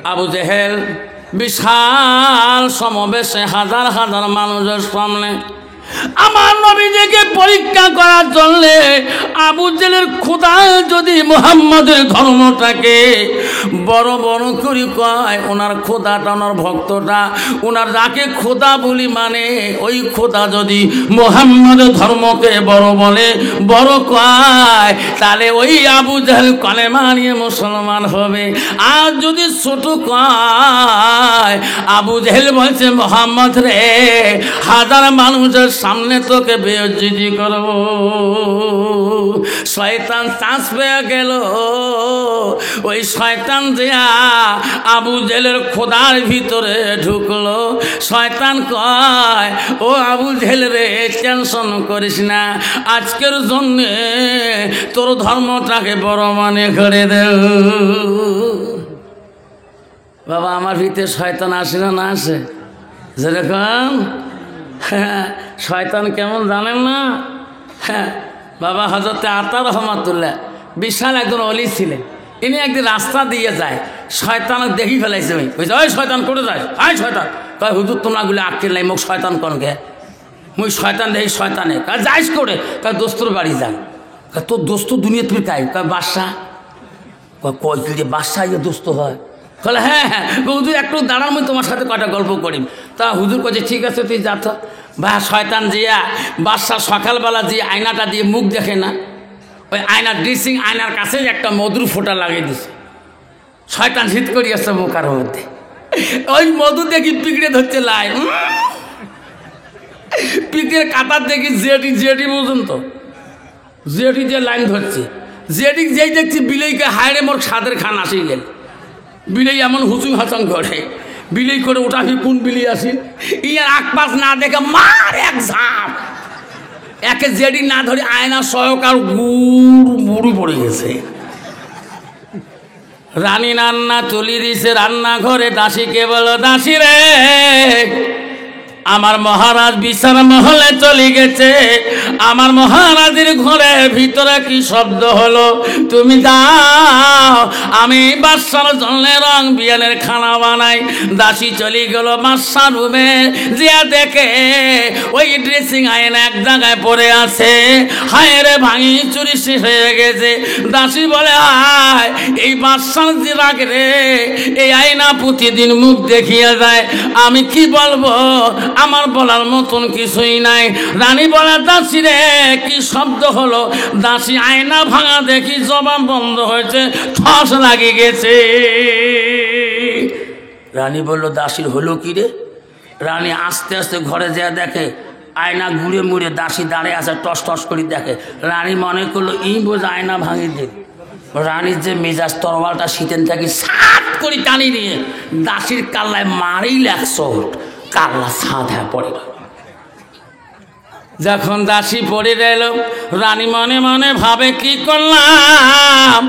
আবু জেহেল বিশাল সমাবেশে হাজার হাজার মানুষের সামনে আমার নবীজিকে পরীক্ষা করার জন্য আবু জেহেলের খোদা যদি মুহাম্মাদের ধর্মটাকে বড় বড় করে কয়, ওনার খোদাটা ওনার ভক্তটা ওনার যাকে খোদা বলি মানে ওই খোদা যদি মুহাম্মাদের ধর্মকে বড় বলে বড় কয়, তাহলে ওই আবু জেহেল কলেমা নিয়ে মুসলমান হবে। আর যদি ছোট কয়, আবু জেহেল বলছে মুহাম্মদ রে হাজার মানুষের সামনে তোকে বেইজ্জতি করব। শয়তান চান্স পেয়ে গেল। ওই শয়তান দিয়া আবু জেহেলের খোদার ভিতরে ঢুকলো। শয়তান কয়, ও আবু জেহেল রে টেনশন করিস না, আজকের জন্যে তোর ধর্মটাকে বড় মনে করে দেব। বাবা আমার ভিতরে শয়তান আসে না, না আসে? যেরকম শয়তান কেমন জানেন না? বাবা হযরতে আতা রহমাতুল্লাহ বিশাল একজন অলি ছিলেন। ইনি একদিন রাস্তা দিয়ে যায়, শয়তান দেখি ফেলাইছে। ওই শয়তান করে যায়, আয় শয়তান। কয় হুজুর তোমরা গুলো আটকে নাই, মুখ শয়তান কনকে? মুই শয়তান দেখি শয়তানে। কয় যাইস করে? কয় দোস্তর বাড়ি যান। কয় তোর দোস্ত দুনিয়া তুমি কাই? কয় বাদশা। কয় কি যে বাদশা ইয়ে দোস্ত হয়? বলে হ্যাঁ হ্যাঁ হুজুর একটু দাঁড়ান, আমি তোমার সাথে কটা গল্প করি। তা হুজুর কয়েছে ঠিক আছে তুই যা। তো বা শয়তান জিয়া বাদশা সকালবেলা যে আয়নাটা দিয়ে মুখ দেখে না, ওই আয়নার ড্রেসিং আয়নার কাছে একটা মধুর ফোঁটা লাগিয়ে দিছে। শয়তান হিত করিয়াছে মুখার মধ্যে, ওই মধু দেখি পিঁকড়ে ধরছে লাই। পিঁকড়ের কাতার দেখি জেডি জেডি পর্যন্ত জেডি যে লাইন ধরছে, জেডি যেই দেখছি বিলেইকে হায়রে মোর সাদের খান আসি গেল। বিলেই এমন হুচুং হাচাং করে, বিলেই করে ওটা কোন বিলি আসি ইয়ার আকপাস না দেখে মার এক ঝাঁপ, একে জেডি না ধরে আয়না সহকার গুড় মুড়ি পড়ে গেছে। রানী রান্না তুলি দিছে রান্নাঘরে, দাসীকে বলো দাসী রে আমার মহারাজ বিচার মহলে চলে গেছে, আমার মহারাজের ঘরে ভিতরে কি শব্দ হলো তুমি দাও, আমি বাদশার জন্য রং বিয়ানের খানা বানাই। দাসী চলে গেল বাদশার রুমে, যে দেখে ওই ড্রেসিং আয়না এক জায়গায় পড়ে আছে। হায় রে ভাঙি চুরি শেষ হয়ে গেছে। দাসী বলে হায় এই বাদশার যে রাগ রে, এই আয়না প্রতিদিন মুখ দেখিয়ে যায়, আমি কি বলবো, আমার বলার মতন কিছুই নাই। রানী বলে দাসী রে কি শব্দ হলো? দাসী আয়না ভাঙা দেখি জবাব বন্ধ হয়েছে, ঠস লাগে গেছে। রানী বলল দাসীর হলো কি রে? রানী আস্তে আস্তে ঘরে যা দেখে আয়না ঘুরে মুড়ে দাসী দাঁড়িয়ে আছে, টস টস করে দেখে। রানী মনে করলো ই বোঝা আয়না ভাঙি দে। রানীর যে মেজাজ তরবালটা শীতেন থাকি সাত করে টানি নিয়ে দাসীর কাল্লায় মারিল 100, কাল্লা সাঁধা পড়ে। যখন দাসী পড়ে গেল রানী মনে মনে ভাবে কি করলাম,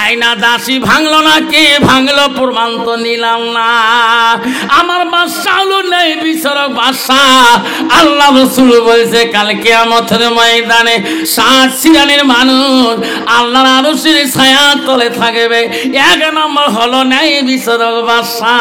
আয়না দাসী ভাঙলো না কে ভাঙলো প্রমাণ তো নিলাম না। আমার বাদশা হলো নেই বিচারক বাদশা। আল্লাহ রাসূল বলছে কাল কিয়ামতের ময়দানে 7 শ্রেণীর মানুষ আল্লাহর আরশের ছায়ার তলে থাকবে। 1 নম্বর হলো নেই বিচারক বাদশা।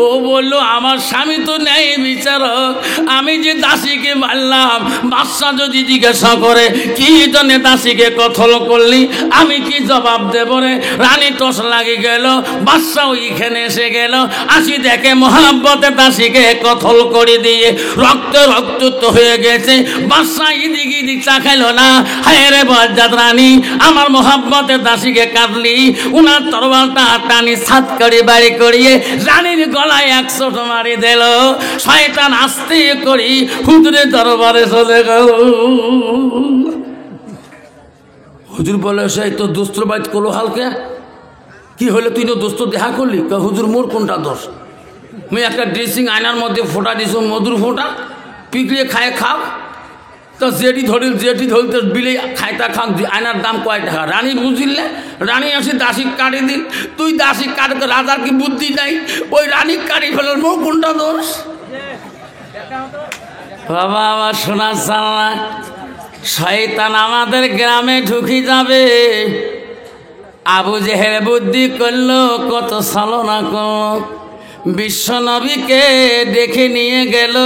ও বললো আমার স্বামী তো নেই বিচারক, আমি যে দাসীকে মারলাম, বাদশা যদি জিজ্ঞাসা করে কি জন্য দাসীকে কতল করলি, আমি কি জবাব দেব রে? রানী টস লাগে গেল, বাদশা ওইখানে এসে গেল, আসি দেখে মহাব্বতে দাসীকে কতল করে দিয়ে রক্ত রক্ত হয়ে গেছে। বাদশা ইদিক চা খাইল না। হায় রে বজ্জাত রানী, আমার মহাব্বতে দাসীকে কাটলি, উনার তরবারটা টানি সাত করে বাড়ি করিয়ে রানীর গলায় 100 মারি দিল। শয়তান আস্তে করি হুজুরের দরবারে চলে গেল। হুজুর বলে সেই তো দোস্ত বাইত করলো হালকে কি হলে তুই তো দোস্ত দেখা করলি? হুজুর মোর কোনটা দোষ? মুই একটা ড্রেসিং আয়নার মধ্যে ফোঁটা দিছ, মধুর ফোঁটা, পিকড়িয়ে খায় খাও। তো যেটি ধরিল বিলে খাইতা খাও। আয়নার দাম কয় টাকা? রানী বুঝিলে রানী আসি দাসী কাটি দিল। তুই দাসী কাটি, রাজার কি বুদ্ধি নাই? ওই রানী কাটি ফেলার মোর কোনটা দোষ? বাবা আমার শোনা চাল, শয়তান আমাদের গ্রামে ঢুকি যাবে, আবু জেহেল বুদ্ধি করলো, কত ছলনা করলো, বিশ্ব নবীকে দেখে নিয়ে গেল।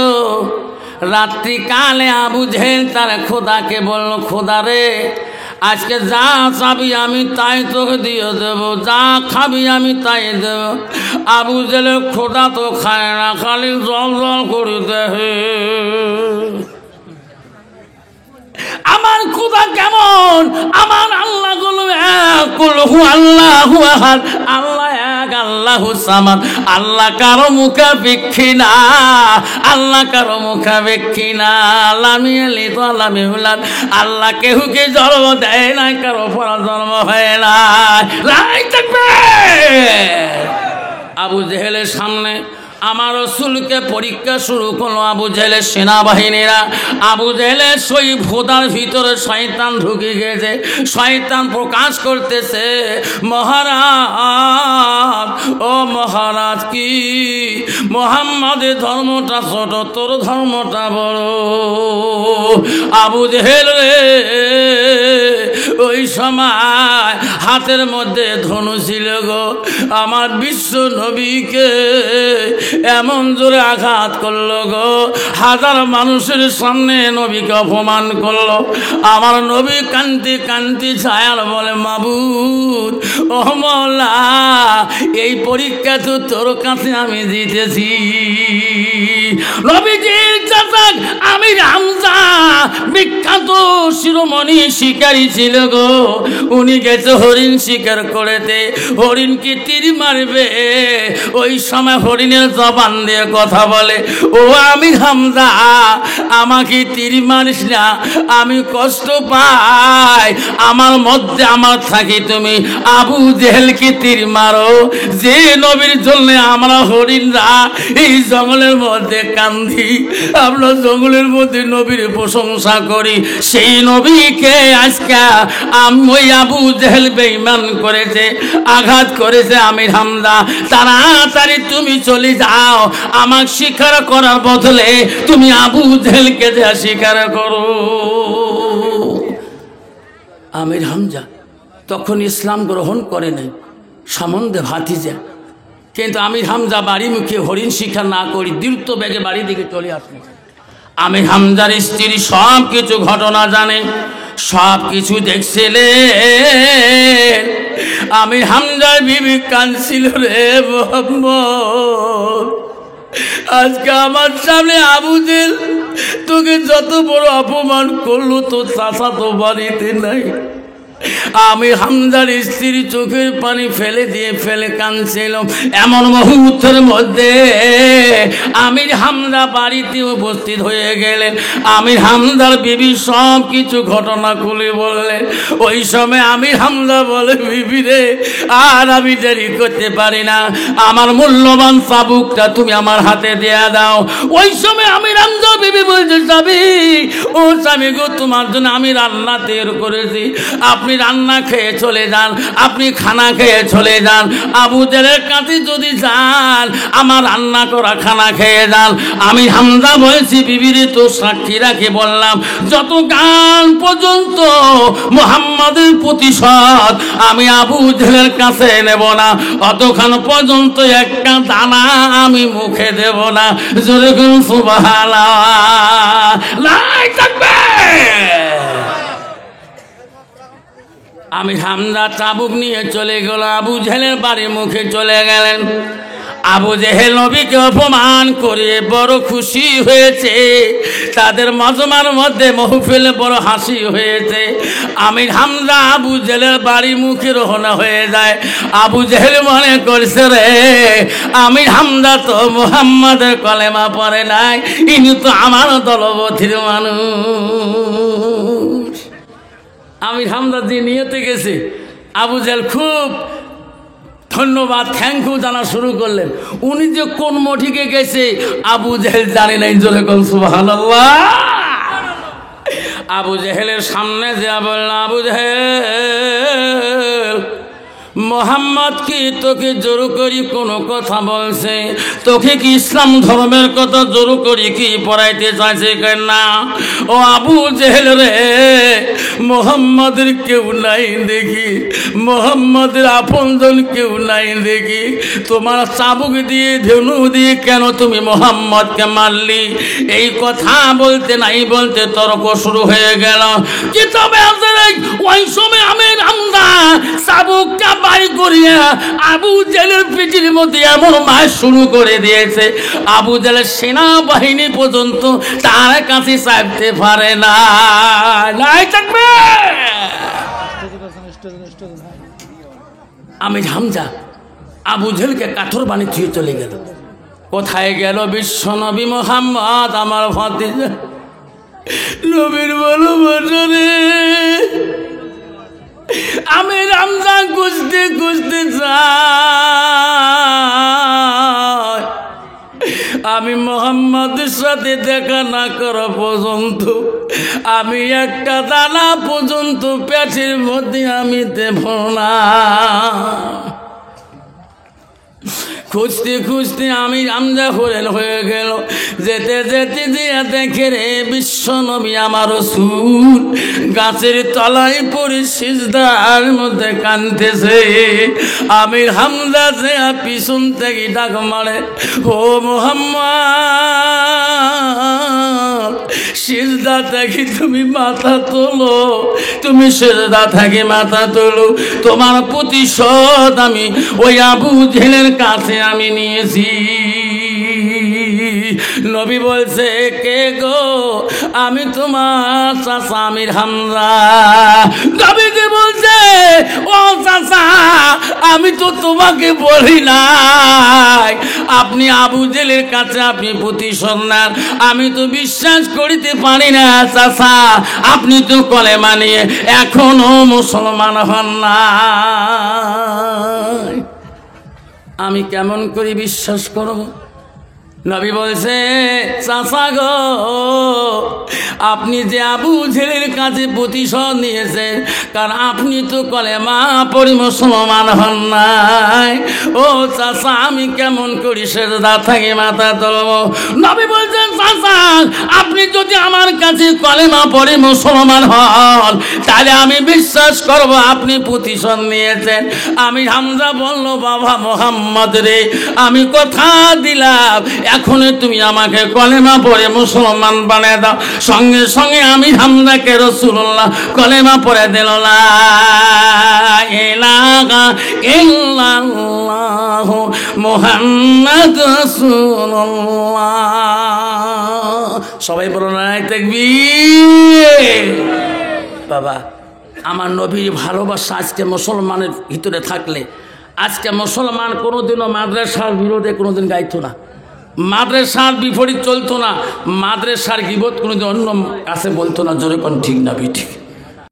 রাত্রিকালে আবু জেহেল তার খোদাকে বলল, খোদা রে, আজকে যা চাবি আমি তাই তোকে দিয়ে দেব, যা খাবি আমি তাই দেব। আবু জেহেলের খোদা তো খায় না, খালি জল জল করে দেহে। আমার খোদা কেমন? আমার আল্লাহ গুলো এক, আল্লাহু আহাদ, আল্লাহ এক, আল্লাহু সামাদ। আল্লাহ কারো মুখাপেক্ষী না, আল্লাহ কারো মুখাপেক্ষী না। লামি আলিদ লামি উলাদ, আল্লাহ কেহুকে জন্ম দেয় না, কারো পর জন্ম হয় না। রাই থাকবে। আবু জেহেলের সামনে আমার রাসূলকে পরীক্ষা শুরু করলো আবু জেহেলের সেনাবাহিনীরা। আবু জেহেলের সেই খোদার ভিতরে শয়তান ঢুকে গেছে, শয়তান প্রকাশ করতেছে, মহারাজ, ও মহারাজ, কি মুহাম্মাদের ধর্মটা ছোট, তোর ধর্মটা বড়। আবু জেহেল রে, ওই সময় হাতের মধ্যে ধনু ছিল গো। আমার বিশ্ব নবীকে এমন জোরে আঘাত করলো গো, হাজার মানুষের সামনে নবীকে অপমান করলো। আমার নবী কান্তি কান্তি ছায়ার বলে, মাবুদ, ও মওলা, এই পরীক্ষা তো তোর কাছে আমি জিতেছি। নবীজির চাচা আমির হামজা বিখ্যাত শিরোমণি শিকারী ছিল গো। উনি গেছে হরিণ শিকার করেতে, হরিণকে তীর মারবে। ওই সময় হরিণের জবান দিয়ে কথা বলে, ও আমির হামজা, আমাকে তীর মারিস না, আমি কষ্ট পাই। আমার মধ্যে আমার থাকি, তুমি আবু জেহেলকে তীর মারো। যে নবীর জন্য আমরা হরিণরা এই জঙ্গলের মধ্যে কান্দি, আমরা জঙ্গলের মধ্যে নবীর প্রশংসা করি, সেই নবীকে আজকে ওই আবু জেহেল বেঈমান করেছে, আঘাত করেছে। আমির হামজা, তাড়াতাড়ি তুমি চলে যাও, আমার স্বীকার করার বদলে তুমি আবু জেহেলকে যা স্বীকার করো। আমির হামজা তখন ইসলাম গ্রহণ করে নাই, সম্বন্ধে ভাতিজা। কিন্তু আমির হামজা বাড়ি মুখে হরিণ শিকার না করি দ্রুত বেগে বাড়ি দিকে চলে আসলেন। আমির হামজার স্ত্রী সব কিছু ঘটনা জানে, সব কিছু দেখছিলেন। আমির হামজার বিবি কাঁদছিল, রে মোহাম্মদ, আজকে আমার সামনে আবু জেহেল তোকে যত বড় অপমান করলো, তো চাচা তো বাড়িতে নাই। আমি হামজার স্ত্রী চোখের পানি ফেলে দিয়ে ফেলে কাঁদছিল। এমন মুহূর্তের মধ্যে আমির হামজা বাড়িতে উপস্থিত হয়ে গেলেন। আমির হামজার বিবি সব কিছু ঘটনা খুলে বললেন। ওই সময় আমির হামজা বলে, বিবি রে, আর আমি দেরি করতে পারি না, আমার মূল্যবান চাবুকটা তুমি আমার হাতে দেয়া দাও। ওই সময় আমির হামজা বিবি বলছে, স্বামী, ও স্বামী গো, তোমার জন্য আমি রান্না তৈরি করেছি, আপনি রান্না খেয়ে চলে যান, আপনি খানা খেয়ে চলে যান। আবু জেহেলের কাছে যদি যান, আমার রান্না করা খানা খেয়ে যান। আমি হামজা বলছি, বিবিরে তো সাক্ষী রাখি বললাম, যত গান পর্যন্ত মুহাম্মাদের প্রতিশোধ আমি আবু জেহেলের কাছে নেব না, অতক্ষণ পর্যন্ত একটা দানা আমি মুখে দেব না। জোরে কোন সুবহানাল্লাহ, লাই থাকবে। আমি হামজা চাবুক নিয়ে চলে গেল, আবু জেহেলের বাড়ির মুখে চলে গেলেন। আবু জেহেল নবীকে অপমান করে বড় খুশি হয়েছে, তাদের মজমার মধ্যে মহফিলে বড় হাসি হয়েছে। আমির হামজা আবু জেহেলের বাড়ি মুখে রওনা হয়ে যায়। আবু জেহেল মনে করছে, রে, আমির হামজা তো মুহাম্মাদের কলেমা পড়ে নাই, ইনি তো আমার দলবধির মানুষ। আমির হামজা যে নিয়তে গেছে, আবু জেহেল খুব ধন্যবাদ, থ্যাংক ইউ জানা শুরু করলেন। উনি যে কোন মঠিকে গেছে আবু জেহেল জানে নাই। জোরে কোন সুবহানাল্লাহ। আবু জেহেলের সামনে যা বলল, আবু জেহেল, মোহাম্মদ কি তোকে জোর করি কোনো কথা বলছে? তোকে কি ইসলাম ধর্মের কথা জোর করি কি পড়াইতে চাইছে না? ও আবু জেহেল রে, মোহাম্মদের কেউ নাই দেখি, মোহাম্মদের আপনজন কেউ নাই দেখি, তোমার চাবুক দিয়ে ধনু দিয়ে কেন তুমি মোহাম্মদকে মারলি? এই কথা বলতে নাই বলতে তর্ক শুরু হয়ে গেল। কিতাবে আছে ওই সময় আমির হামজা চাবুকটা বাই করিয়া আবু জেলের পিঠির মধ্যে এমন মার শুরু করে দিয়েছে, আবু জেলের সেনাবাহিনী পর্যন্ত তার কাছে চাইতে পারে না। নাই থাকবে আমির হামজা আবু জেলকে কাঠর বাণী ছুঁয়ে চলে গেল। কোথায় গেল বিশ্ব নবী মোহাম্মদ আমার ভাতিজা? নবীর ভালোবাসা রে আমির হামজা খুঁজতে খুঁজতে যায়, আমি মোহাম্মদের সাথে দেখা না করা পর্যন্ত আমি একটা দানা পর্যন্ত পেটের মধ্যে আমি দেব না। খুঁজতে খুঁজতে আমি হামজা হয়ে গেল। যেতে যেতে দিয়ে দেখে রে বিশ্ব নবী আমার রাসূল গাছের তলায় পড়ে সিজদার মধ্যে কাঁদতেছে। আমির হামজা যে পিছন থেকে ডাক মারে, ও মুহাম্মদ সিজদা থেকে তুমি মাথা তোলো, তুমি সিজদা থেকে মাথা তোলো, তোমার প্রতিশোধ আমি ওই আবু জেহেলের কাছে আমি নিয়েছি। নবী বলছে, কে গো? আমি তোমার চাচা আমির হামজা। নবীকে বলছে, ও চাচা আমি তো তোমাকে বলি নাই আপনি আবু জেহেলের কাছে আপনি প্রতিশোধ নেন, আমি তো বিশ্বাস করিতে পারি না চাচা, আপনি তো কলেমা নিয়ে এখনো মুসলমান হন না, আমি কেমন করে বিশ্বাস করব? নবী বলছে, চাচা গো আপনি যে আবু জেহেলের কাছে প্রতিশোধ নিয়েছেন, কারণ আপনি তো কলেমা পড়ে মুসলমান হন নাই। ও চাচা আমি কেমন করি সিজদা থেকে মাথা তুলব? নবী বলছেন, চাচা আপনি যদি আমার কাছে কলেমা পড়ে মুসলমান হন তাহলে আমি বিশ্বাস করব আপনি প্রতিশোধ নিয়েছেন। আমি হামজা বলল, বাবা মোহাম্মদ রে আমি কথা দিলাম এখনই তুমি আমাকে কলেমা পড়ে মুসলমান বানিয়ে দাও। সঙ্গে সঙ্গে আমি হামজাকে রাসূলুল্লাহ কলেমা পড়ে দিল, লা ইলাহা ইল্লাল্লাহু মুহাম্মাদুর রাসূলুল্লাহ। সবাই বলো নাই তাকবীর। বাবা আমার নবীর ভালোবাসা আজকে মুসলমানের ভিতরে থাকলে, আজকে মুসলমান কোনোদিনও মাদ্রাসার বিরোধে কোনোদিন গাইতো না, মাদ্রাসার বিপরীত চলতো না, মাদ্রাসার গীবত কোনোদিন অন্য কাছে বলতো না। জোরে কোন ঠিক না ঠিক?